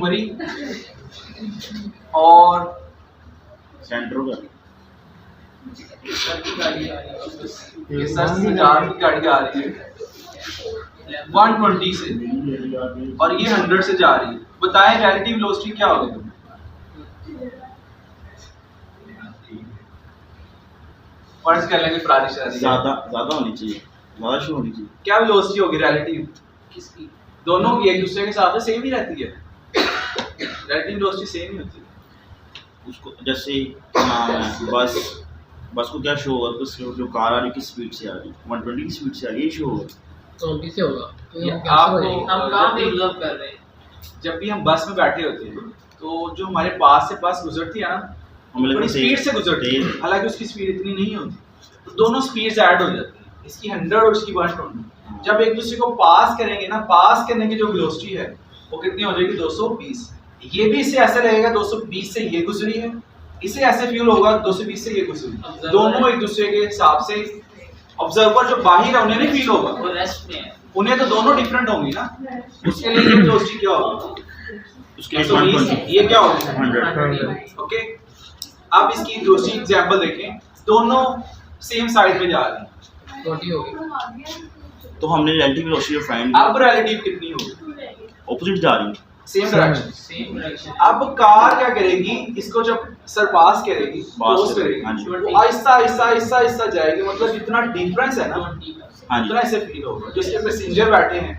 मरी और सेंटर का गाड़ी आ रही है 120 से और ये 100 से जा रही है। बताएं रिलेटिव वेलोसिटी क्या होगी? फर्ज कर लेंगे ज्यादा होनी चाहिए, ज्यादा शो होनी चाहिए। क्या वेलोसिटी होगी रिलेटिव किसकी? दोनों की एक दूसरे के साथ सेम ही रहती है। रिलेटिव वेलोसिटी सेम ही होती है। उसको जैसे बस को क्या शो होगा? तो जो कार आ रही किस स्पीड से आ रही है? 120 की स्पीड से आ रही है, शो होगा 20 से होगा। तो आपको हम कहाँ पे ऑब्जर्व कर रहे हैं? जब भी हम बस में बैठे होते हैं तो जो हमारे पास से बस गुजरती है ना, बड़ी स्पीड से गुजरती है, हालांकि उसकी स्पीड इतनी नहीं होती, तो दोनों स्पीड्स ऐड हो जाती हैं, इसकी 100 और इसकी 120। जब एक दूसरे को पास करेंगे ना, पास करने की जो वेलोसिटी है वो कितनी हो जाएगी? 220। ये भी इसे ऐसे लगेगा 220 से ये गुजरी है, इसे ऐसे फील होगा 220 से ये गुजरी। दोनों एक दूसरे के हिसाब से ऑब्जर्वर जो बाहर है उन्हें नहीं फील होगा, वो रेस्ट में है। उन्हें तो दोनों डिफरेंट होंगी ना। उसके लिए ये वेलोसिटी क्या होगी? उसके लिए 120, ये क्या होगी? 100। ओके, अब इसकी दूसरी एग्जांपल देखें, दोनों सेम साइड पे जा रही हैं, 20 होगी। तो हमने रिलेटिव वेलोसिटी फाइंड अब रिलेटिव कितनी होगी? ऑपोजिट जा रही है, सेम डायरेक्शन। Same direction. अब कार क्या करेगी? इसको जब सरपास करेगी, क्रॉस करेगी, हाँ जी। तो आहिस्ता आहिस्ता आहिस्ता आहिस्ता जाएगी। मतलब जितना डिफरेंस है ना, हाँ जी। उतना ऐसे फील होगा। जो इसके पैसेंजर बैठे हैं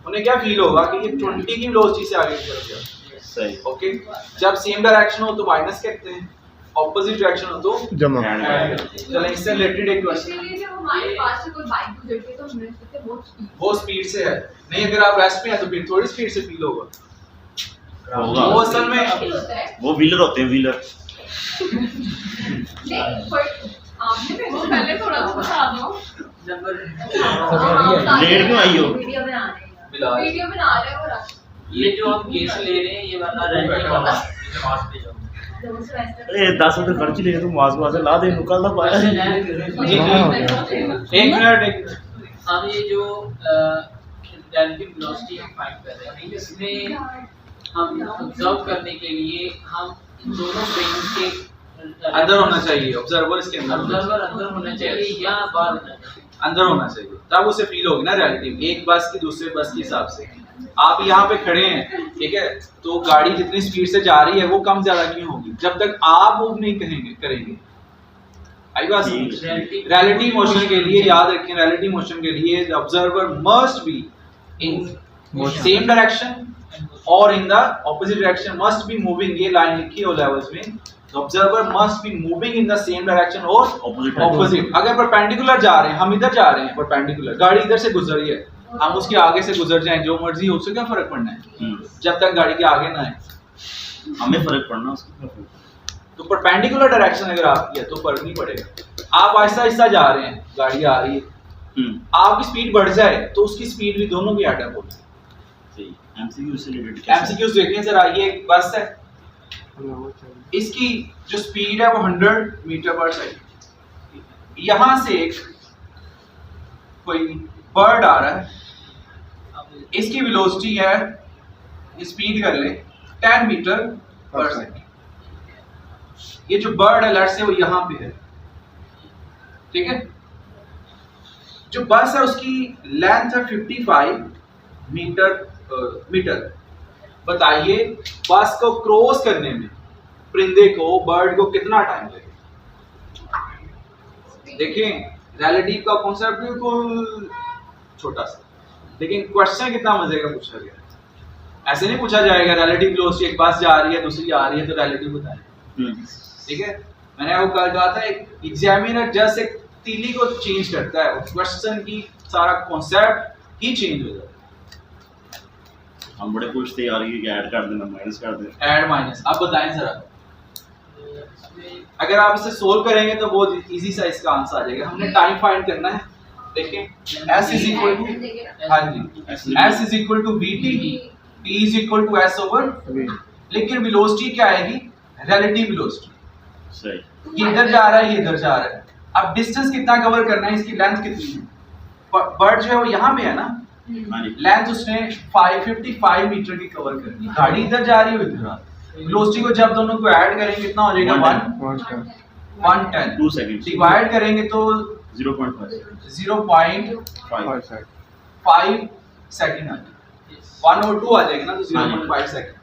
उन्हें क्या फील होगा कि ये 20 की वेलोसिटी से आगे चल गया। सही। ओके, जब सेम डायरेक्शन हो तो माइनस कहते हैं, ऑपोजिट डायरेक्शन हो तो जमा। चलें इससे रिलेटेड एक क्वेश्चन। जब हमारे पास से कोई बाइक गुजरती है तो हमें उससे वो स्पीड से है, नहीं अगर आप रेस्ट में है तो फिर थोड़ी स्पीड से फील होगा। होगा। वो असल में वो व्हीलर होते हैं, व्हीलर। आपने पहले थोड़ा सा बता दो। लेट क्यों आई हो? वीडियो बना रहे हैं, बिलाल। वीडियो बना रहे हो और ये जो हम केस ले रहे हैं ये वाला रेंटिंग वाला मास पे जाओ। अरे 10 रुपए खर्च लिए तुम मास्क वास्क ला दे, निकाल दा पाया। एक मिनट। हम ये जो रिलेटिव वेलोसिटी हम फाइंड कर रहे हैं, इसमें हम ऑब्जर्व करने के लिए हम इन दोनों फ्रेम्स के अंदर होना चाहिए ऑब्जर्वर, इसके अंदर ऑब्जर्वर अंदर होना चाहिए या बाहर होना चाहिए? अंदर होना चाहिए, तब उसे फील होगी ना रिलेटिव। एक बस की दूसरे बस के हिसाब से आप यहाँ पे खड़े हैं, ठीक है, तो गाड़ी जितनी स्पीड से जा रही है वो कम ज्यादा क्यों होगी? जब तक आप मूव नहीं करेंगे। आई बात? रिलेटिव मोशन के लिए याद रखें, रिलेटिव मोशन के लिए observer must be in same direction और in the opposite direction, must be moving. ये लाइन लिखी है लेवल्स में, observer must be moving in the same direction और ऑपोजिट। अगर परपेंडिकुलर जा रहे हैं, हम इधर जा रहे हैं परपेंडिकुलर, गाड़ी इधर से गुजर रही है, हम उसके आगे से गुजर जाएं, जो मर्जी हो, उससे क्या फर्क पड़ना है? जब तक गाड़ी के आगे ना है हमें फर्क पड़ना, उसको क्या फर्क? तो परपेंडिकुलर डायरेक्शन अगर आपकी है तो फर्क नहीं पड़ेगा। आप आहिस्ता आहिस्ता जा रहे हैं, गाड़ी आ रही है, आपकी स्पीड बढ़ जाए तो उसकी स्पीड भी दोनों की एडअप होगी। सही। एमसीक्यू से रिलेटेड एमसीक्यूज देखें जरा। ये एक बस है, इसकी जो स्पीड है वो 100 मीटर पर सेकंड। यहां से एक कोई बर्ड आ रहा है, इसकी वेलोसिटी है, स्पीड कर ले 10 मीटर पर सेकंड। ये जो बर्ड है लेट्स से वो यहां पे है, ठीक है। जो बस है उसकी लेंथ है 55 मीटर। बताइए बस को क्रॉस करने में परिंदे को, बर्ड को कितना टाइम लगेगा? देखें रिलेटिव का कॉन्सेप्ट बिल्कुल छोटा सा, लेकिन क्वेश्चन कितना मजे का पूछा गया। ऐसे नहीं पूछा जाएगा रिलेटिव वेलोसिटी, एक बस जा रही है दूसरी आ रही है तो रिलेटिव बताएं, ठीक है। मैंने आपको कल कहा था एक एग्जामिनर जस्ट एक तीली को चेंज करता है, क्वेश्चन की सारा कॉन्सेप्ट ही चेंज हो जाता है। हम बड़े खुश थे यार ये ऐड कर देना, माइनस कर दे, ऐड माइनस। आप बताएं जरा, अगर आप इसे सोल्व करेंगे तो बहुत इजी सा इसका आंसर आ जाएगा। हमने टाइम फाइंड करना है, देखें s इज इक्वल टू, हाँ जी, s is equal to vt, t is equal to s over, लेकिन वेलोसिटी क्या आएगी? Relative velocity. सही। ये इधर जा रहा है, ये इधर जा रहा है। अब डिस्टेंस कितना कवर करना है, इसकी लेंथ कितनी है? बर्ड जो है वो यहाँ पे है ना, हाँ जी लेंथ उसने 555 मीटर की कवर करनी है। गाड़ी इधर जा रही है इधर, वेलोसिटी को जब दोनों को ऐड करेंगे कितना हो जाएगा 110। 2 सेकंड डिवाइड करेंगे तो 0.5 0.5 सेकंड आ जाएगा, 1 और 2 आ जाएगा ना, तो 0.5 सेकंड।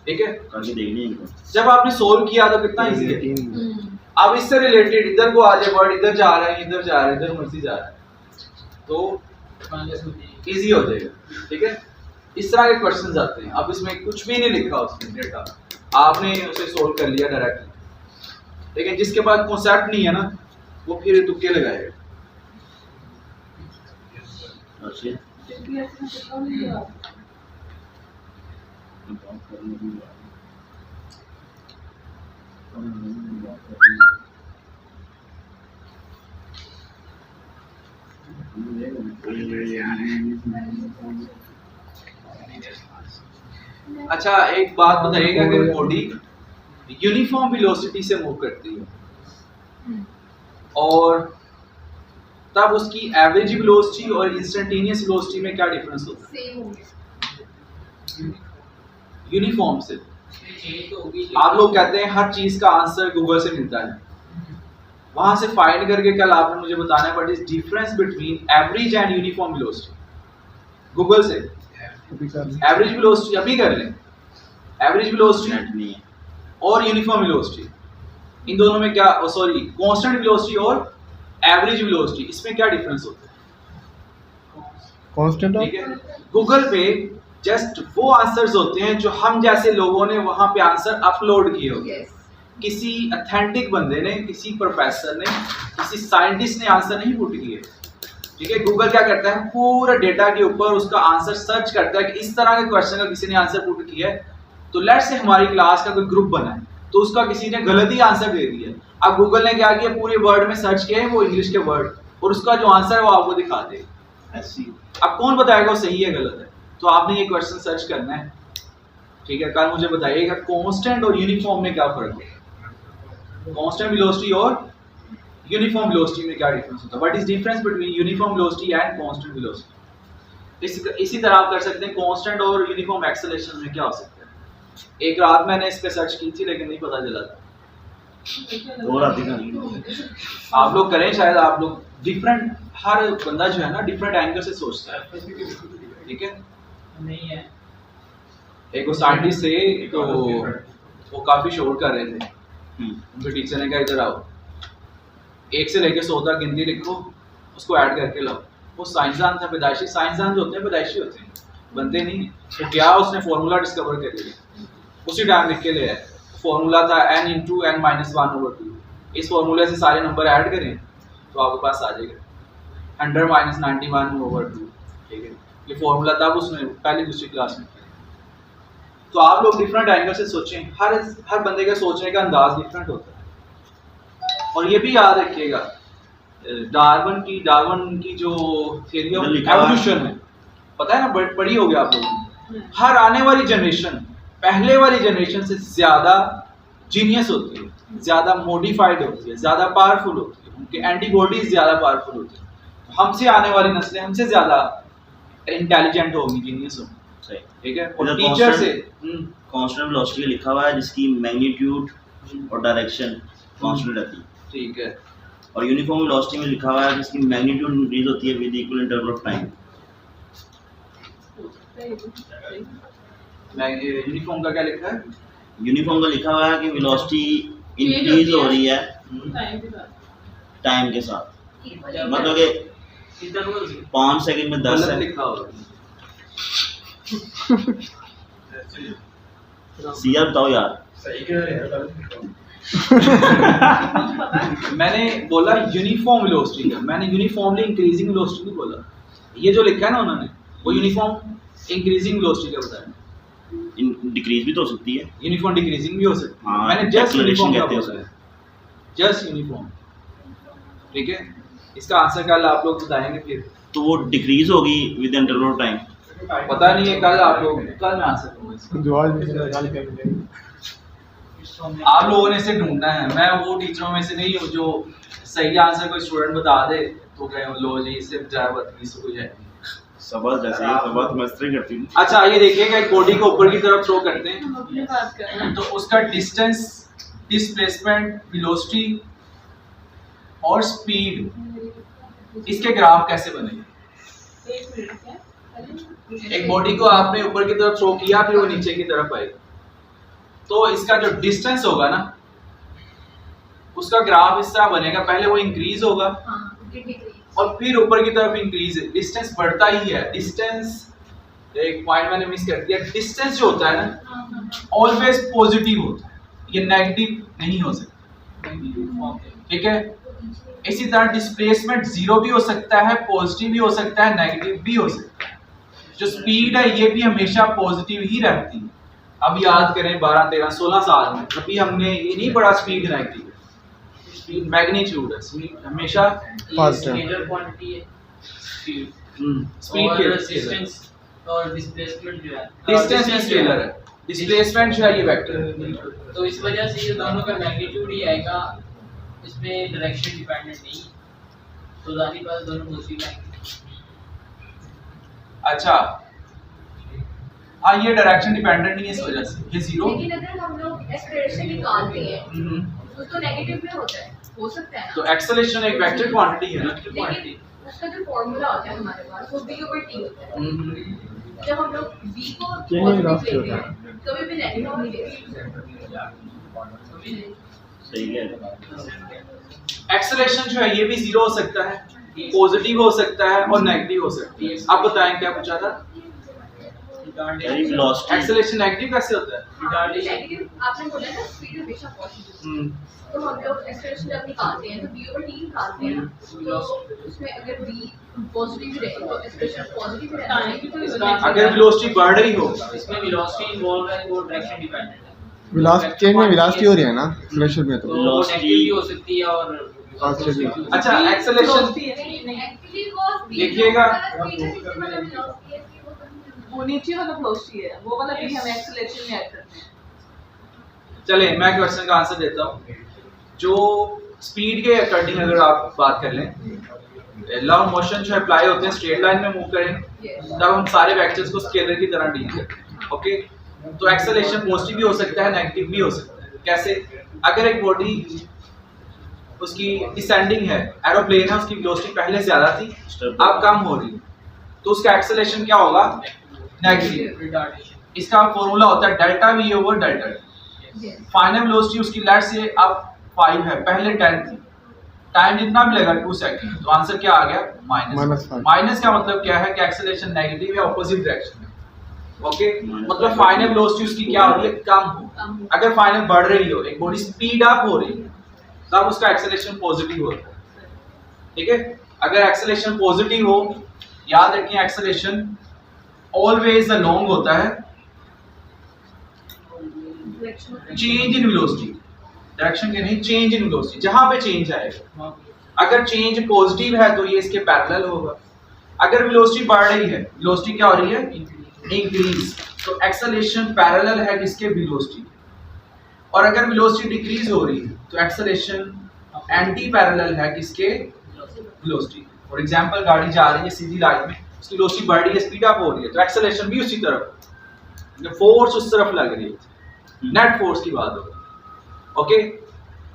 ठीक है, करके देखनी है इनको। जब आपने सोल्व किया तो कितना इजी है। अब इससे रिलेटेड इधर को आ जाए वर्ड, इधर जा रहा है, इधर जा रहा है, इधर मर्जी जा रहा है, तो इजी हो जाएगा। ठीक है, इस तरह के क्वेश्चंस आते हैं। अब इसमें कुछ भी नहीं लिखा उसमें डेटा, आपने उसे सोल्व कर लिया डायरेक्टली। लेकिन जिसके पास कॉन्सेप्ट नहीं है ना, वो फिर तुक्के लगाएगा। अच्छा अच्छा, एक बात बताइएगा, अगर बॉडी यूनिफॉर्म वेलोसिटी से मूव करती है और तब उसकी एवरेज वेलोसिटी और इंस्टेंटेनियस वेलोसिटी में क्या डिफरेंस होता है? सेम होंगे। यूनिफॉर्म से चेंज तो होगी। आप लोग कहते हैं हर चीज का आंसर गूगल से मिलता है, वहां से फाइंड करके कल आपने मुझे बताना है what is difference between average and uniform velocity. Google से एवरेज वेलोसिटी अभी कर लें, एवरेज वेलोसिटी नहीं है और यूनिफॉर्म वेलोसिटी, इन दोनों में क्या, सॉरी कांस्टेंट वेलोसिटी और एवरेज वेलोसिटी, इसमें क्या डिफरेंस होता है? कांस्टेंट ठीक है, गूगल पे जस्ट वो आंसर्स होते हैं जो हम जैसे लोगों ने वहां पे आंसर अपलोड किए होते हैं। यस। किसी अथेंटिक बंदे ने, किसी प्रोफेसर ने, किसी साइंटिस्ट ने आंसर नहीं पुट किए। ठीक है, गूगल क्या करता है, पूरा डेटा के ऊपर उसका आंसर सर्च करता है कि इस तरह के क्वेश्चन का किसी ने आंसर पुट किया है। तो लेट्स से हमारी क्लास का कोई ग्रुप बना है, तो उसका किसी ने गलत ही आंसर दे दिया। अब गूगल ने क्या किया, पूरे वर्ड में सर्च किया है वो इंग्लिश के वर्ड, और उसका जो आंसर है वो आपको दिखा देगा। ऐसी अब कौन बताएगा वो सही है गलत है? तो आपने ये क्वेश्चन सर्च करना है। ठीक है, कल मुझे बताइएगा कांस्टेंट और यूनिफॉर्म में क्या फर्क है, कांस्टेंट वेलोसिटी और यूनिफॉर्म वेलोसिटी में क्या डिफरेंस होता है, what is difference between uniform velocity and constant velocity. इसी तरह आप कर सकते हैं कांस्टेंट और यूनिफॉर्म एक्सेलरेशन में क्या हो सकता है। एक रात मैंने इस पे सर्च की थी लेकिन नहीं पता चला था। और आती है आप लोग करें, शायद आप लोग डिफरेंट, हर बंदा जो है ना डिफरेंट एंगल से सोचता है। ठीक है, नहीं है। एक वो साइंटिस्ट थे, तो वो काफी शोर कर रहे थे। उनके टीचर ने कहा इधर आओ, 1 से लेकर 100 तक गिनती लिखो, उसको ऐड करके लाओ। वो साइंसदान था, पैदाइशी साइंसदान जो होते हैं पैदाइशी होते हैं, बनते नहीं है। तो क्या उसने फॉर्मूला डिस्कवर कर लिया, उसी टाइम लिख के ले आया। फॉर्मूला था n × n-1/2। इस फॉर्मूले से सारे नंबर ऐड करें तो आपके पास आ जाएगा 100 - 91/2। ठीक है, ये फॉर्मूला तब उसने पहली दूसरी क्लास में किया। तो आप लोग डिफरेंट एंगल से सोचें, हर बंदे का सोचने का अंदाज डिफरेंट होता है। और ये भी याद रखिएगा, डार्विन की जो थ्योरी ऑफ एवोल्यूशन है, पता है ना, पढ़ी होगी आप लोगों ने। हर आने वाली जनरेशन पहले वाली जनरेशन से ज्यादा जीनियस होती है, ज्यादा मॉडिफाइड होती है, ज्यादा पावरफुल होती है, उनके एंटीबॉडीज ज्यादा पावरफुल होती है। हमसे आने वाली नस्लें हमसे ज्यादा इंटेलिजेंट होगी, जीनियस होगी। सही। ठीक है, और इधर टीचर से कांस्टेंट वेलोसिटी लिखा हुआ है जिसकी मैग्नीट्यूड और डायरेक्शन कांस्टेंट रहती है। ठीक है, और यूनिफॉर्म वेलोसिटी में लिखा हुआ है जिसकी मैग्नीट्यूड इंक्रीज होती है with equal interval of time. Uniform का क्या लिखा है? यूनिफॉर्म का लिखा हुआ है कि वेलोसिटी इंक्रीज हो रही है टाइम के साथ, मतलब कि 5 सेकंड में 10 गलत है। लिखा होगा। सिया बताओ यार। मैंने बोला यूनिफॉर्म वेलोसिटी का, मैंने यूनिफॉर्मली इंक्रीजिंग वेलोसिटी नहीं बोला। ये जो लिखा है ना उन्होंने, वो यूनिफॉर्म इंक्रीजिंग वेलोसिटी का बताया। डिक्रीज भी तो हो सकती है, यूनिफॉर्म डिक्रीजिंग भी हो सकती है। हाँ, मैंने जस्ट यूनिफॉर्म का कहते हैं बोला है, जस्ट यूनिफॉर्म। ठीक है, इसका आंसर कल आप लोग बताएंगे फिर। तो वो डिक्रीज होगी विद इंटरवल ऑफ टाइम। पता नहीं है, कल आप लोग, कल मैं आंसर दूंगा इसका। आप लोगों ने इसे ढूंढना है। मैं वो टीचरों में से नहीं हूँ जो सही आंसर कोई स्टूडेंट बता दे तो कहे लो जी इससे बदतमीज तो कोई है नहीं। सबा जैसे सबा तो मस्ती करती हूँ। अच्छा ये देखिएगा, एक बॉडी को ऊपर की तरफ थ्रो करते हैं हम अपनी बात कर रहे हैं। तो उसका डिस्टेंस, डिस्प्लेसमेंट, वेलोसिटी और स्पीड, इसके ग्राफ कैसे बनेंगे? एक मिनट क्या? एक बॉडी को आपने ऊपर की तरफ थ्रो किया, फिर वो नीचे की तरफ आई, तो इसका जो डिस्टेंस होगा ना, उसका ग्राफ इस तरह बनेगा। पहले वो इंक्रीज होगा हाँ, डिग्री। और फिर ऊपर की तरफ इंक्रीज है, डिस्टेंस बढ़ता ही है। डिस्टेंस, एक पॉइंट मैंने मिस कर दिया, डिस्टेंस जो होता है ना ऑलवेज पॉजिटिव होता है, ये नेगेटिव नहीं हो सकता, ठीक है। इसी तरह डिस्प्लेसमेंट जीरो भी हो सकता है, पॉजिटिव भी हो सकता है, नेगेटिव भी हो सकता है। जो स्पीड है ये भी हमेशा पॉजिटिव ही रहती है। अब याद करें 12, 13, 16 साल में कभी हमने ये नहीं पढ़ा स्पीड नेगेटिव है, स्पीड मैग्नीट्यूड है, स्पीड हमेशा स्केलर क्वांटिटी है स्पीड और के रेजिस्टेंस और डिस्प्लेसमेंट जो है, डिस्टेंस में स्केलर है, डिस्प्लेसमेंट जो है ये वेक्टर है। तो इस वजह से ये दोनों का मैग्नीट्यूड ही आएगा, इसमें डायरेक्शन डिपेंडेंट नहीं, तो जाहिर बात दोनों पॉजिटिव आएंगे। अच्छा हाँ, ये डायरेक्शन डिपेंडेंट नहीं है इस वजह से, ये जीरो। लेकिन अगर हम लोग एक्सेलरेशन निकालते हैं तो नेगेटिव में होता है, हो सकता है तो ना। एक्सेलरेशन एक वेक्टर क्वांटिटी है ना। लेकिन उसका जो फॉर्मूला होता है हमारे पास वो v/t होता है। जब हम लोग v को पॉजिटिव लेते हैं कभी भी नेगेटिव नहीं ले सकते। सही है। एक्सेलरेशन जो है ये भी जीरो हो सकता है, पॉजिटिव हो सकता है और नेगेटिव हो सकता है। आप बताएं क्या पूछा था? वेलोसिटी एक्सेलरेशन नेगेटिव कैसे होता है? नेगेटिव आपने बोला ना स्पीड हमेशा पॉजिटिव, तो हम लोग एक्सेलरेशन जब निकालते हैं तो v/t निकालते हैं, तो उसमें अगर v पॉजिटिव रहे तो एक्सेलरेशन पॉजिटिव रहता है। अगर वेलोसिटी बढ़ रही हो, इसमें वेलोसिटी इन्वॉल्व है, वो डायरेक्शन डिपेंडेंट है। वेलोसिटी चेंज में वेलोसिटी हो रही है ना एक्सेलरेशन में, तो तो वो नेगेटिव भी हो सकती है और अच्छा एक्सेलरेशन देखिएगा, वो नीचे वाला वेलोसिटी है, वो वाला भी हम एक्सेलरेशन में ऐड करते हैं। चले मैं क्वेश्चन का आंसर देता हूँ। जो स्पीड के अकॉर्डिंग अगर आप बात कर लें, लॉ ऑफ मोशन जो अप्लाई होते हैं स्ट्रेट लाइन में मूव करें, तब हम सारे वेक्टर्स को स्केलर की तरह डील करते हैं, ओके। तो एक्सेलरेशन पॉजिटिव भी हो सकता है, नेगेटिव भी हो सकता है। कैसे? अगर एक बॉडी उसकी डिसेंडिंग है, एरोप्लेन है, उसकी वेलोसिटी पहले ज्यादा थी, अब कम हो रही है, तो उसका एक्सेलरेशन क्या होगा? नेगेटिव। इसका फॉर्मूला होता है delta we over delta T. Final velocity उसकी लेट से अब 5 है, पहले 10 थी, टाइम जितना भी लगा 2 सेकंड, तो आंसर क्या आ गया? माइनस। माइनस का मतलब क्या है कि एक्सेलरेशन नेगेटिव है, ऑपोजिट डायरेक्शन में, ओके। मतलब फाइनल वेलोसिटी उसकी क्या हो रही है? कम हो। अगर फाइनल बढ़ रही हो, एक बॉडी स्पीड अप हो रही है, तब उसका एक्सेलरेशन पॉजिटिव होता है, ठीक है। अगर एक्सेलरेशन पॉजिटिव हो, याद रखिए एक्सेलरेशन ऑलवेज अलोंग होता है चेंज इन वेलोसिटी, डायरेक्शन के नहीं, चेंज इन वेलोसिटी, जहां पे चेंज आएगा। अगर चेंज पॉजिटिव है तो ये इसके पैरेलल होगा। अगर वेलोसिटी बढ़ रही है, वेलोसिटी क्या हो रही है? इंक्रीज, तो एक्सेलरेशन पैरेलल है किसके? वेलोसिटी। और अगर वेलोसिटी डिक्रीज हो रही है तो एक्सेलरेशन एंटी पैरेलल है किसके? वेलोसिटी। फॉर एग्जांपल गाड़ी जा रही है सीधी लाइन में, उसकी वेलोसिटी बढ़ रही है, स्पीड अप हो रही है, तो एक्सेलरेशन भी उसी तरफ, फोर्स उस तरफ लग रही है, नेट फोर्स की बात हो रही है, ओके।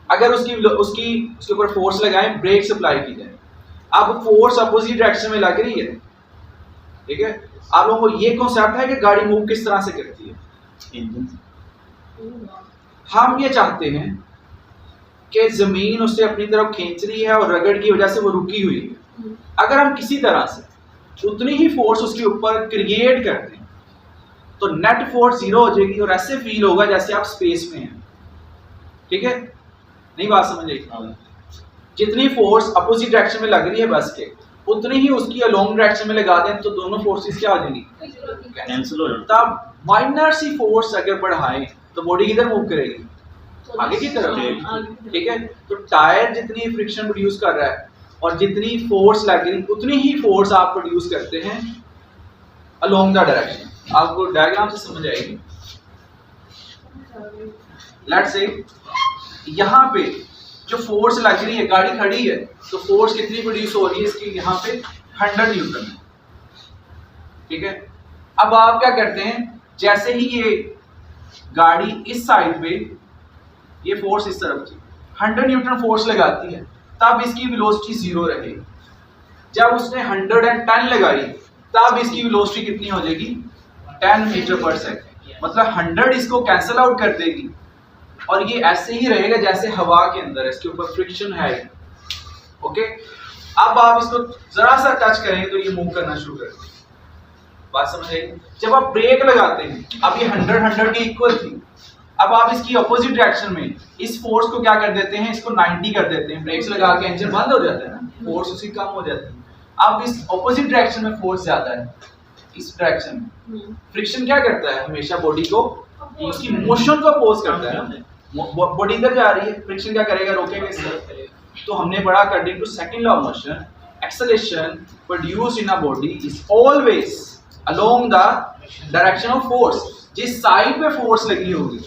अगर उसके ऊपर फोर्स लगाएं, ब्रेक अप्लाई की जाए, अब फोर्स अपोजिट डायरेक्शन में लग रही है, ठीक है। आप लोगों को ये कॉन्सेप्ट है कि गाड़ी मूव किस तरह से करती है। हम ये चाहते हैं कि जमीन उससे अपनी तरफ खींच रही है और रगड़ की वजह से वो रुकी हुई है। अगर हम किसी तरह से उतनी ही फोर्स उसके ऊपर क्रिएट करते हैं तो नेट फोर्स जीरो हो जाएगी और ऐसे फील होगा जैसे आप स्पेस में हैं, ठीक है। नहीं बात समझ आई? जितनी फोर्स अपोजिट डायरेक्शन में लग रही है बस के, उतनी ही उसकी अलोंग डायरेक्शन में लगा दें तो दोनों फोर्सेस क्या हो जाएंगी? कैंसिल हो जाता तब माइनर सी फोर्स अगर बढ़ाएं तो बॉडी किधर मूव करेगी? आगे की तरफ, ठीक है। तो टायर जितनी फ्रिक्शन प्रोड्यूस कर रहा है और जितनी फोर्स लग रही उतनी ही फोर्स आप प्रोड्यूस करते हैं अलोंग द डायरेक्शन। आपको डायग्राम से समझ आएगी। लेट्स से यहाँ पे जो फोर्स लग रही है, गाड़ी खड़ी है तो फोर्स कितनी प्रोड्यूस हो रही है इसकी? यहाँ पे 100 न्यूटन है, ठीक है। अब आप क्या करते हैं, जैसे ही ये गाड़ी इस साइड पे, ये फोर्स इस तरफ थी, 100 न्यूटन फोर्स लगाती है, तब इसकी वेलोसिटी 0 रहेगी। जब उसने 110 लगाई तब इसकी वेलोसिटी कितनी हो जाएगी, 10 मीटर पर सेकंड। मतलब 100 इसको कैंसिल आउट कर देगी और ये ऐसे ही रहेगा जैसे हवा के अंदर है, इसके ऊपर फ्रिक्शन है। ओके, अब आप इसको जरा सा टच करेंगे तो ये मूव करना शुरू कर देगा। बात समझ आई? जब आप ब्रेक लगाते हैं, अब ये 100 के इक्वल थी, अब आप इसकी अपोजिट डायरेक्शन में इस फोर्स को क्या कर देते हैं, इसको 90 कर देते हैं। ब्रेक्स लगा के इंजन बंद हो जाता है ना, फोर्स उसकी कम हो जाती है। अब इस अपोजिट डायरेक्शन में फोर्स ज्यादा है, इस डायरेक्शन में फ्रिक्शन क्या करता है, हमेशा बॉडी को उसकी मोशन को अपोज करता है ना। बॉडी इधर जा रही है, फ्रिक्शन क्या करेगा, रोकेगा इसको। तो हमने पढ़ा according to second law of motion, acceleration produced in a body is always along the direction of force. जिस साइड पे फोर्स लगी होगी,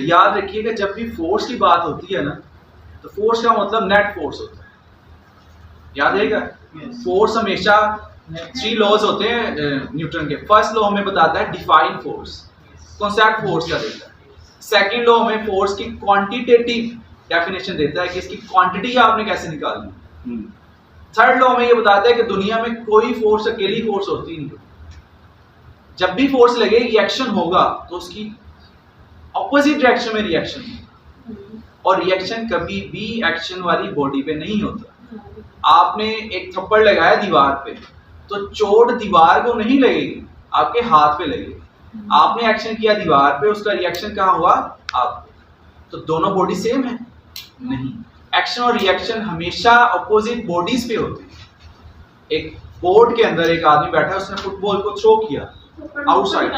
याद रखिएगा जब भी फोर्स की बात होती है ना, तो फोर्स का मतलब नेट फोर्स होता है, याद रहेगा। फोर्स हमेशा 3 लॉज होते हैं न्यूटन के। फर्स्ट लॉ हमें बताता है डिफाइन फोर्स, कॉन्सेप्ट फोर्स का देता है। सेकंड लॉ हमें फोर्स की क्वांटिटेटिव डेफिनेशन देता है कि इसकी क्वांटिटी आपने कैसे निकालनी। थर्ड लॉ हमें ये बताता है कि दुनिया में कोई फोर्स अकेली फोर्स होती नहीं। जब भी फोर्स लगे रिएक्शन होगा तो उसकी ऑपोजिट डायरेक्शन में रिएक्शन होगा, और रिएक्शन कभी भी एक्शन वाली बॉडी पे नहीं होता। आपने एक थप्पड़ लगाया दीवार पे, तो चोट दीवार को नहीं लगेगी, आपके हाथ पे लगेगी। आपने एक्शन किया दीवार पे, उसका रिएक्शन कहाँ हुआ, आपको। तो दोनों बॉडी सेम है नहीं, एक्शन और रिएक्शन हमेशा अपोजिट बॉडीज पे होते हैं। एक बोर्ड के अंदर एक आदमी बैठा है, उसने फुटबॉल को थ्रो किया आउटसाइड,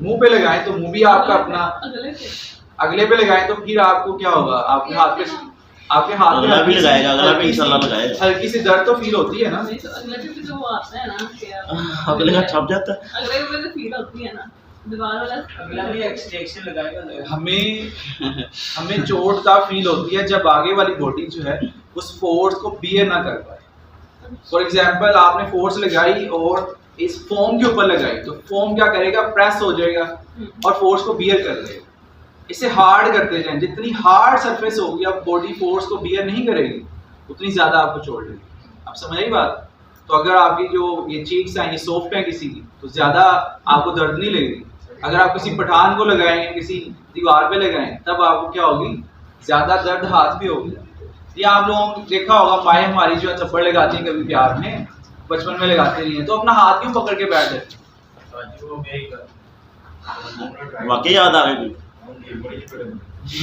मुंह पे लगाए तो मुंह भी आपका अपना, अगले पे लगाए तो फिर आपको क्या होगा, आपके हाथ पे, आपके हाथ अगला भी लगाएगा, अगला भी इंशाल्लाह लगाएगा। हल्की सी दर्द तो फील होती है ना, अगले का छप जाता है, अगले में तो फील होती है ना, दीवार वाला अगला भी एक्सटेंशन लगाएगा। हमें चोट तब फील होती है जब आगे वाली बॉडी जो है उस फोर्स को बियर ना कर पाए। फॉर एग्जांपल आपने फोर्स लगाई और इस फोम के ऊपर लगाई, तो फोम क्या करेगा, प्रेस हो जाएगा और फोर्स को बियर कर लेगा। इसे हार्ड करते जाएं, जितनी हार्ड सरफेस होगी अब बॉडी फोर्स को बियर नहीं करेगी, उतनी ज्यादा आपको चोट लगेगी। अब समझ आई बात? तो अगर आपकी जो ये चीक्स हैं ये सॉफ्ट है किसी की, तो ज्यादा आपको दर्द नहीं लगेगी। अगर आप किसी पठान को लगाएंगे, किसी दीवार पे लगाएं, तब आपको क्या होगी, ज्यादा दर्द हाथ भी होगी। ये आप लोगों ने देखा होगा, माएँ हमारी जो थप्पड़ लगाती हैं कभी प्यार में, बचपन में लगाते नहीं है, तो अपना हाथ क्यों पकड़ के बैठ जाते? वाकई याद आ गई।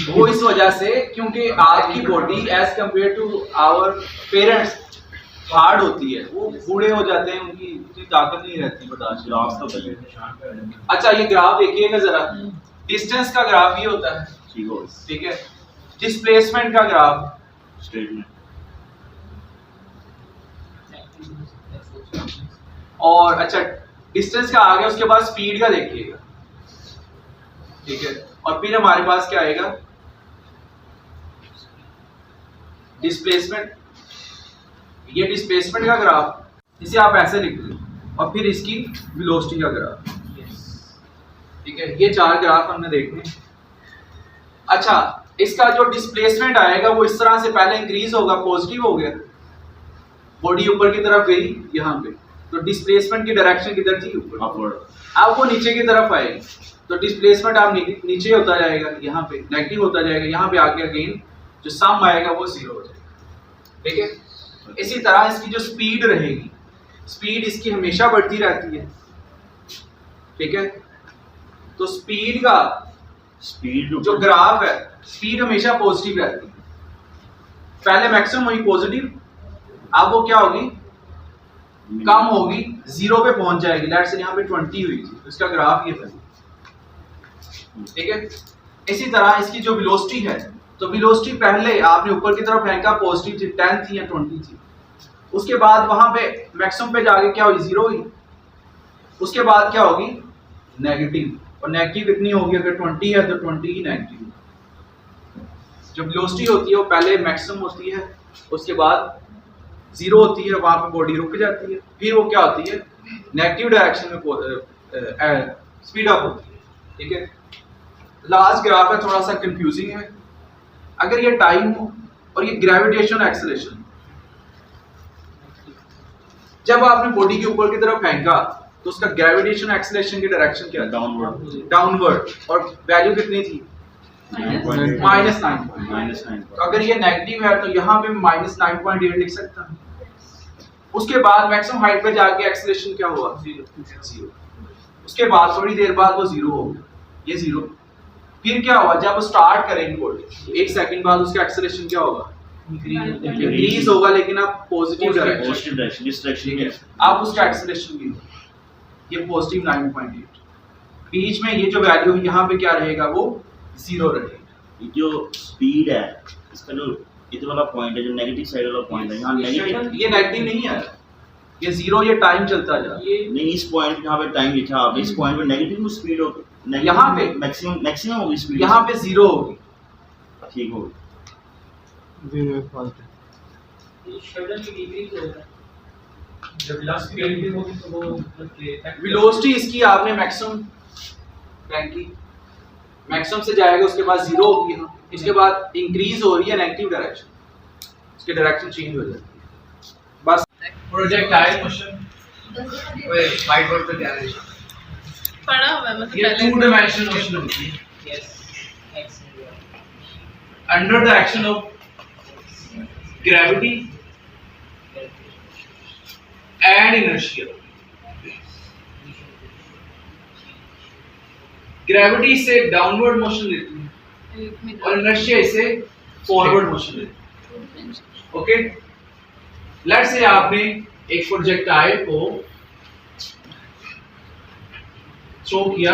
वो इस वजह से क्योंकि आपकी body as compare to our parents hard होती है, वो बूढ़े हो जाते हैं, उनकी इतनी ताकत नहीं रहती बर्दाश्त। ग्राफ तो पहले अच्छा ये ग्राफ देखिएगा जरा, डिस्टेंस का ग्राफ ये होता है, ठीक है। डिस्प्लेसमेंट का ग्राफ स्टेटमेंट, और अच्छा डिस्टेंस का आ गया, उसके बाद स्पीड का देखिएगा, ठीक है। और फिर हमारे पास क्या आएगा, डिस्प्लेसमेंट। ये डिस्प्लेसमेंट का ग्राफ, इसे आप ऐसे लिख लो, और फिर इसकी वेलोसिटी का ग्राफ, ठीक है। ये 4 ग्राफ हमने देखने। अच्छा इसका जो डिस्प्लेसमेंट आएगा वो इस तरह से पहले इंक्रीज होगा, पॉजिटिव हो गया, बॉडी ऊपर की तरफ गई यहाँ पे, तो डिस्प्लेसमेंट की डायरेक्शन किधर थी, ऊपर। अब वो नीचे की तरफ आएगी, तो डिस्प्लेसमेंट आप नीचे होता जाएगा, यहाँ पे नेगेटिव होता जाएगा, यहाँ पे आके अगेन जो सम आएगा वो 0 हो जाएगा, ठीक है। इसी तरह इसकी जो स्पीड रहेगी, स्पीड इसकी हमेशा बढ़ती रहती है, ठीक है। तो स्पीड का स्पीड जो ग्राफ है, स्पीड हमेशा पॉजिटिव रहती है। पहले मैक्सिमम हुई पॉजिटिव, अब वो क्या होगी, कम होगी, 0 पे पहुंच जाएगी। लेट्स से यहाँ पे 20 हुई थी, तो इसका ग्राफ ये था, ठीक है। इसी तरह इसकी जो वेलोसिटी है, तो वेलोसिटी पहले आपने ऊपर की तरफ फेंका, पॉजिटिव थी, 10 थी या 20 थी, उसके बाद वहां पे मैक्सिमम पे जाके क्या हुई, 0 हुई, उसके बाद क्या होगी, नेगेटिव, और नेगेटिव कितनी होगी, अगर 20 है तो 20 ही नेगेटिव। जो वेलोसिटी होती है वो पहले मैक्सिमम होती है, उसके बाद जीरो होती है वहां पे बॉडी रुक जाती है, फिर वो क्या होती है नेगेटिव डायरेक्शन में स्पीड अप होती है। ठीक है, लास्ट ग्राफ है थोड़ा सा कंफ्यूजिंग है। अगर ये टाइम हो और ये ग्रेविटेशन एक्सेलरेशन, जब आपने बॉडी के ऊपर की तरफ फेंका तो उसका ग्रेविटेशन एक्सेलरेशन की डायरेक्शन क्या है? डाउनवर्ड। और वैल्यू कितनी थी? -9। तो अगर ये नेगेटिव है तो यहाँ पे -9.8 लिख सकता हूँ। उसके बाद मैक्सिमम हाइट पे जाके एक्सेलरेशन क्या हुआ? 0। उसके बाद थोड़ी देर बाद वो 0 हो गया, ये 0। फिर क्या हुआ? जब वो स्टार्ट करेंगे बॉडी 1 सेकंड बाद उसका एक्सेलरेशन क्या होगा? इंक्रीज होगा, लेकिन अब पॉजिटिव डायरेक्शन। अब उसका एक्सेलरेशन भी होगा, ये पॉजिटिव 9.8। बीच में ये जो वैल्यू है यहाँ पे क्या रहेगा? वो 0 रहेगा। ये जो स्पीड है इसका जो इधर वाला पॉइंट है, जो नेगेटिव साइड वाला पॉइंट है, यहाँ नेगेटिव, ये नेगेटिव नहीं है, ये 0, ये टाइम चलता जा रहा है। ये नहीं, इस पॉइंट यहाँ पे टाइम लिखा आपने, इस पॉइंट पे नेगेटिव स्पीड हो, यहाँ पे मैक्सिमम होगी स्पीड, यहाँ पे 0 होगी। ठीक होगी। वेलोसिटी इसकी आपने मैक्सिमम की मैक्सिमम से जाएगा, उसके बाद 0 होगी यहाँ, इसके बाद इंक्रीज हो रही है नेगेटिव डायरेक्शन, उसकी डायरेक्शन चेंज हो जाती है। बस प्रोजेक्टाइल मोशन व्हाइट बोर्ड पे ध्यान दीजिए, पढ़ा हुआ है मतलब ये पहले 2 डायमेंशनल मोशन होती है। Yes, under the action of gravity and inertia. Gravity से डाउनवर्ड मोशन लेती है और इनर्शिया इसे फॉरवर्ड मोशन लेती है। ओके, लेट्स से आपने एक प्रोजेक्टाइल को थ्रो किया,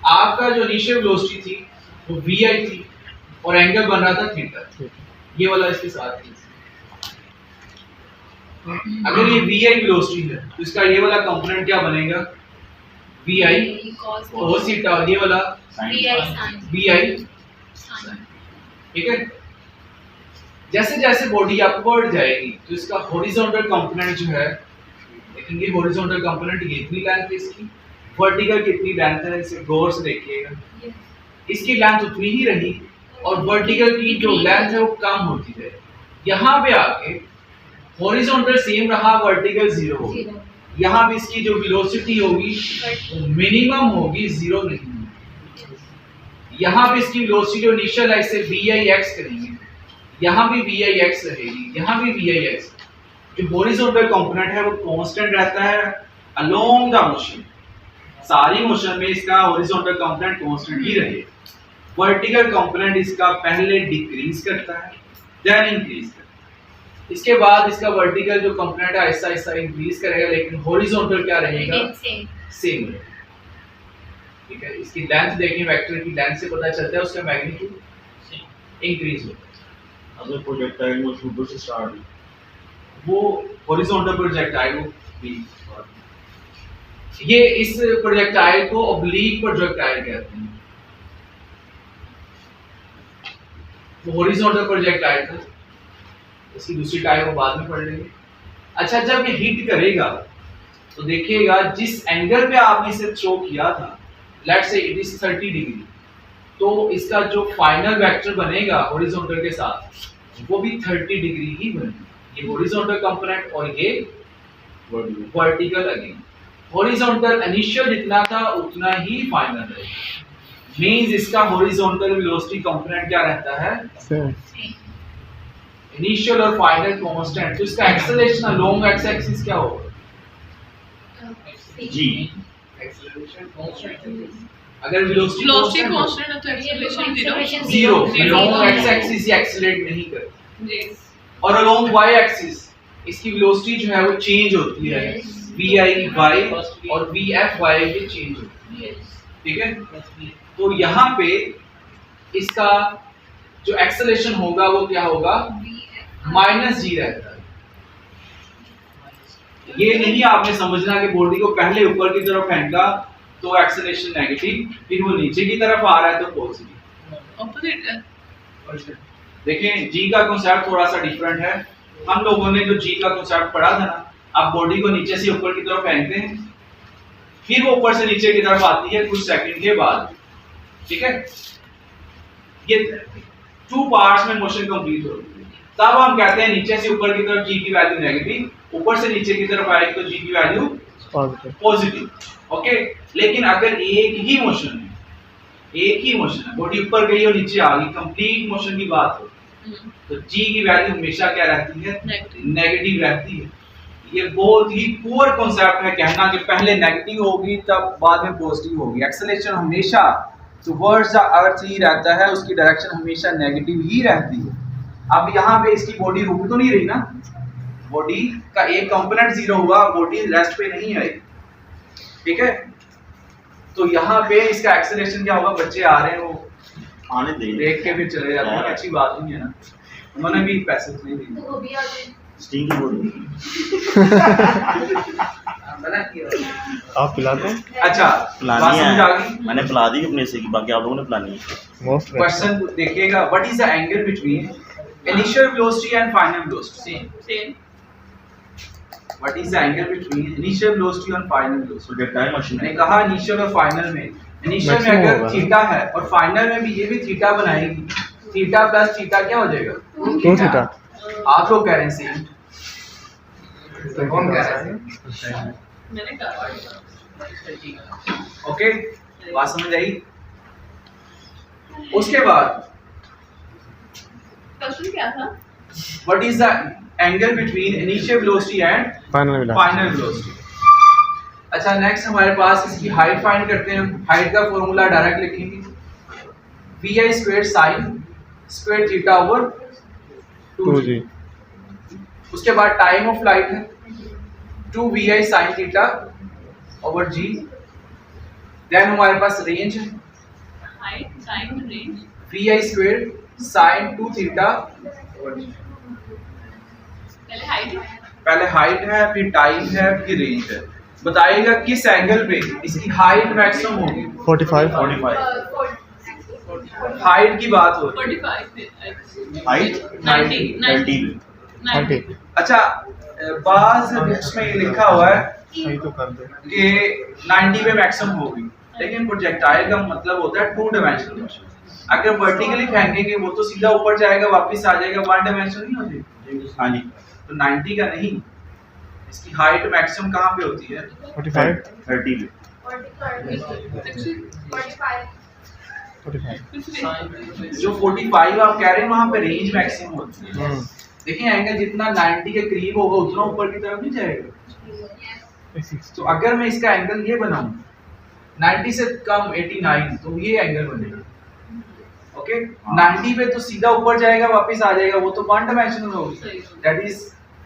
आपका जो इनिशियल वेलोसिटी थी वो vi थी और एंगल बन रहा था थीटा, ये वाला इसके साथ है। अगर ये vi वेलोसिटी है तो इसका ये वाला कंपोनेंट क्या बनेगा? vi cos थीटा, और ये वाला vi sin। ठीक है, जैसे जैसे बॉडी अपवर्ड जाएगी तो इसका हॉरिजॉन्टल कंपोनेंट जो है, लेकिन ये हॉरिजॉन्टल कंपोनेंट ये इतनी लेंथ है इसकी, वर्टिकल कितनी लेंथ है इसे गौर से देखिएगा, इसकी लेंथ उतनी ही रही और वर्टिकल की जो लेंथ है वो कम होती है। यहाँ पे आके हॉरिजॉन्टल सेम रहा, वर्टिकल 0 होगी। यहाँ भी इसकी जो वेलोसिटी होगी वो मिनिमम होगी, 0 नहीं। यहाँ भी इसकी वेलोसिटी जो इनिशियल है इसे vix करेंगे, यहाँ भी vix रहेगी, यहाँ भी vix। जो हॉरिजॉन्टल कंपोनेंट है वो कांस्टेंट रहता है अलोंग द मोशन, सारी मोशन में इसका हॉरिजॉन्टल कंपोनेंट कांस्टेंट ही रहेगा। वर्टिकल कंपोनेंट इसका पहले डिक्रीज करता है देन इंक्रीज करता है, इसके बाद इसका वर्टिकल जो कंपोनेंट है ऐसा ऐसा इंक्रीज करेगा, लेकिन हॉरिजॉन्टल क्या रहेगा? सेम रहेगा। ठीक है, इसकी लेंथ देखिए, वेक्टर की लेंथ से पता चलता है उसका मैग्नीट्यूड इंक्रीज होता है। अगर प्रोजेक्टाइल वो ऊपर से स्टार्ट हुई, वो हॉरिजॉन्टल प्रोजेक्टाइल वो ये इस प्रोजेक्टाइल को ऑब्लीक प्रोजेक्टाइल कहते हैं। वो हॉरिजॉन्टल प्रोजेक्टाइल था, इसकी दूसरी टाइप को बाद में पढ़ लेंगे। अच्छा, जब ये हिट करेगा तो देखिएगा जिस एंगल पे आपने इसे थ्रो किया था, let's say it is 30 degree, तो इसका जो फाइनल वेक्टर बनेगा हॉरिजॉन्टल के साथ वो भी 30 डिग्री ही बनेगा। ये हॉरिजॉन्टल कंपोनेंट और ये वर्टिकल अगेन। हॉरिजॉन्टल इनिशियल जितना था उतना ही फाइनल रहेगा, मींस इसका हॉरिजॉन्टल वेलोसिटी कंपोनेंट क्या रहता है? इनिशियल और फाइनल कांस्टेंट। तो इसका एक्सेलरेशन अलोंग एक्स एक्सिस क्या होगा? जी, एक्सेलरेशन कांस्टेंट। अगर वेलोसिटी कांस्टेंट है तो एक्सेलरेशन 0 अलोंग एक्स एक्सिस ये एक्सेलरेट नहीं करती, यस, और अलोंग वाई एक्सिस इसकी वेलोसिटी जो है वो चेंज होती है, vi y और vf y ये चेंज होती है। ठीक है, तो यहाँ पे इसका जो एक्सेलरेशन होगा वो क्या होगा? -g रहता है। ये नहीं आपने समझना कि बॉडी को पहले ऊपर की तरफ फेंका तो एक्सेलरेशन नेगेटिव, फिर वो नीचे की तरफ आ रहा है तो पॉजिटिव। ऑपोजिट देखें जी का कॉन्सेप्ट थोड़ा सा डिफरेंट है। हम लोगों ने जो जी का कॉन्सेप्ट पढ़ा था ना, आप बॉडी को नीचे से ऊपर की तरफ फेंकते हैं, फिर वो ऊपर से नीचे की तरफ आती है कुछ सेकंड के बाद, ठीक है। ये 2 पार्ट्स में मोशन कंप्लीट होती है। तब हम कहते हैं नीचे से ऊपर की तरफ जी की वैल्यू नेगेटिव, ऊपर से नीचे की तरफ आएगी तो जी की वैल्यू पॉजिटिव, ओके। लेकिन अगर एक ही मोशन है, बॉडी ऊपर गई और नीचे आ गई, कंप्लीट मोशन की बात हो, तो जी की वैल्यू हमेशा क्या रहती है? नेगेटिव रहती है। ये बहुत ही पुअर कॉन्सेप्ट है कहना कि पहले नेगेटिव होगी तब बाद में पॉजिटिव होगी। एक्सेलरेशन हमेशा टुवर्ड्स द अर्थ ही रहता है, उसकी डायरेक्शन हमेशा नेगेटिव ही रहती है। अब यहाँ पे इसकी बॉडी रुक तो नहीं रही ना, बॉडी का एक कंपोनेंट 0 हुआ, बॉडी रेस्ट पे नहीं आई, ठीक है। तो यहाँ पे इसका एक्सेलरेशन क्या होगा? बच्चे आ रहे हैं वो आने दे, देख के फिर चले जाते हैं, अच्छी बात नहीं है ना, उन्होंने भी पैसे नहीं दिए। तो वो भी आ गए। स्टिंग की बॉडी आप पिलाते हैं? अच्छा, प्लानी बात समझ आ है, गई? मैंने पिला दी अपने से की, बाकी आप लोगों ने प्लानी है। मोस्ट क्वेश्चन देखिएगा, what is the angle between initial velocity and final velocity? Same what is the angle between initial velocity और फाइनल वेलोसिटी? प्रोजेक्टाइल मशीन मैंने कहा इनिशियल और फाइनल में, इनिशियल में Maximum अगर होगा। थीटा है और फाइनल में भी ये भी थीटा बनाएगी, थीटा प्लस थीटा क्या हो जाएगा? 2 थीटा। आप लोग कह रहे हैं सेम, कौन कह रहा है? मैंने कहा ओके, बात समझ आई? उसके बाद क्वेश्चन क्या था? What is the angle between initial velocity and final final velocity? अच्छा, नेक्स्ट हमारे पास इसकी हाइट फाइंड करते हैं। हाइट का फॉर्मूला डायरेक्ट लिखेंगे, vi square sin square theta over 2g। 2g। उसके बाद टाइम ऑफ फ्लाइट है 2vi sin theta over g। Then हमारे पास रेंज है height sine range vi square sin 2 theta over g। पहले हाइट पहले हाइट है, फिर टाइम है, फिर रेंज है। बताइएगा किस एंगल पे इसकी हाइट मैक्सिमम होगी? 45। 45 हाइट की बात हो रही है। 45 हाइट 90 30 अच्छा, बाज इसमें ये लिखा हुआ है सही तो कर दे। कि 90 पे मैक्सिमम होगी, लेकिन प्रोजेक्टाइल का मतलब होता है 2 डायमेंशनल मोशन। अगर वर्टिकली फेंकेंगे वो तो सीधा ऊपर जाएगा वापस आ जाएगा, 1 डायमेंशनल नहीं हो जाएगी। हाँ जी। तो 90 का नहीं, इसकी हाइट मैक्सिमम कहाँ पे होती है? 45। 30 45। जो 45 आप कह रहे हैं वहाँ पे रेंज मैक्सिमम होती है। हम्म। देखिए एंगल जितना 90 के करीब होगा उतना ऊपर की तरफ नहीं जाएगा। तो अगर मैं इसका एंगल ये बनाऊं 90 से कम 89, तो ये एंगल बनेगा, ओके। 90 पे तो सीधा ऊपर जाएगा वापस आ जाएगा, वो तो 1 डायमेंशनल होगी। That is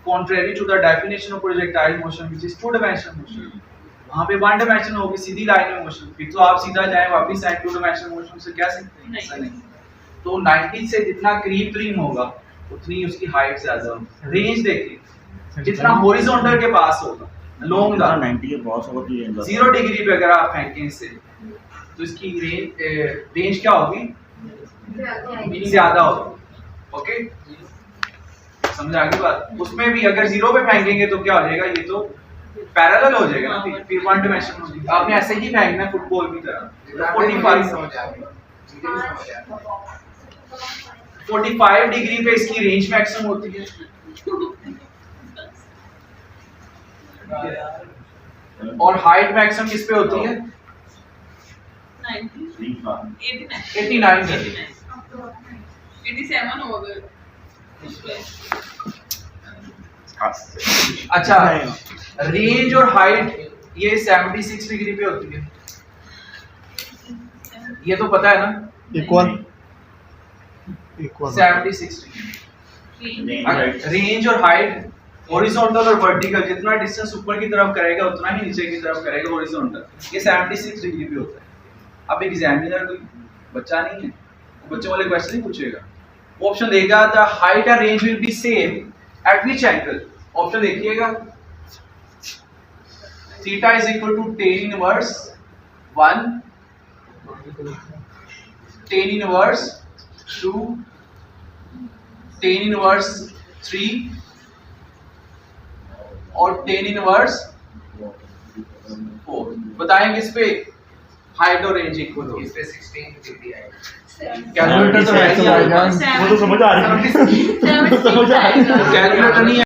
contrary to the definition of projectile motion which is 2 dimensional motion। वहाँ पे 1 डायमेंशनल होगी, सीधी लाइन में मोशन, फिर तो आप सीधा जाए वापस आए 2 डायमेंशनल मोशन से कह सकते हैं? ऐसा नहीं। तो 90 से जितना करीब होगा उतनी उसकी हाइट ज्यादा होगी। रेंज देखिए, जितना हॉरिजॉन्टल के पास होगा लॉन्ग द 90 के पास होगा तो ये 0 डिग्री पे अगर आप फेंकें इससे, तो इसकी रेंज क्या होगी? ज्यादा होगी, ओके। समझ आ गई बात? उसमें भी अगर 0 पे फेंकेंगे तो क्या हो जाएगा? ये तो पैरेलल हो जाएगा ना, फिर 1 डायमेंशन होगी। आपने ऐसे ही फेंकना फुटबॉल की तरह। 45 डिग्री पे इसकी रेंज मैक्सिमम होती है। और हाइट मैक्सिमम किस पे होती है? 89 पे। 87 हो गए। अच्छा, रेंज और हाइट ये 76 डिग्री पे होती है, ये तो पता है ना? Equal 76 degree. रेंज और हाइट हॉरिजॉन्टल और वर्टिकल जितना डिस्टेंस ऊपर की तरफ करेगा उतना ही नीचे की तरफ करेगा हॉरिजॉन्टल। ये 76 डिग्री पे होता है। अब एग्जामिनर कोई बच्चा नहीं है, बच्चों वाले क्वेश्चन ही पूछेगा। ऑप्शन देगा the height and range will be same at which angle. Option देखिएगा, theta is equal to tan inverse 1, tan inverse 2, tan inverse 3 और tan इनवर्स 4। बताएं किस पे हाइट और रेंज इक्वल होगी? इस पे 16 डिग्री आएगा। कैलकुलेटर तो है ही, वो तो समझ आ रही है। समझ आएगा। कैलकुलेटर नहीं है।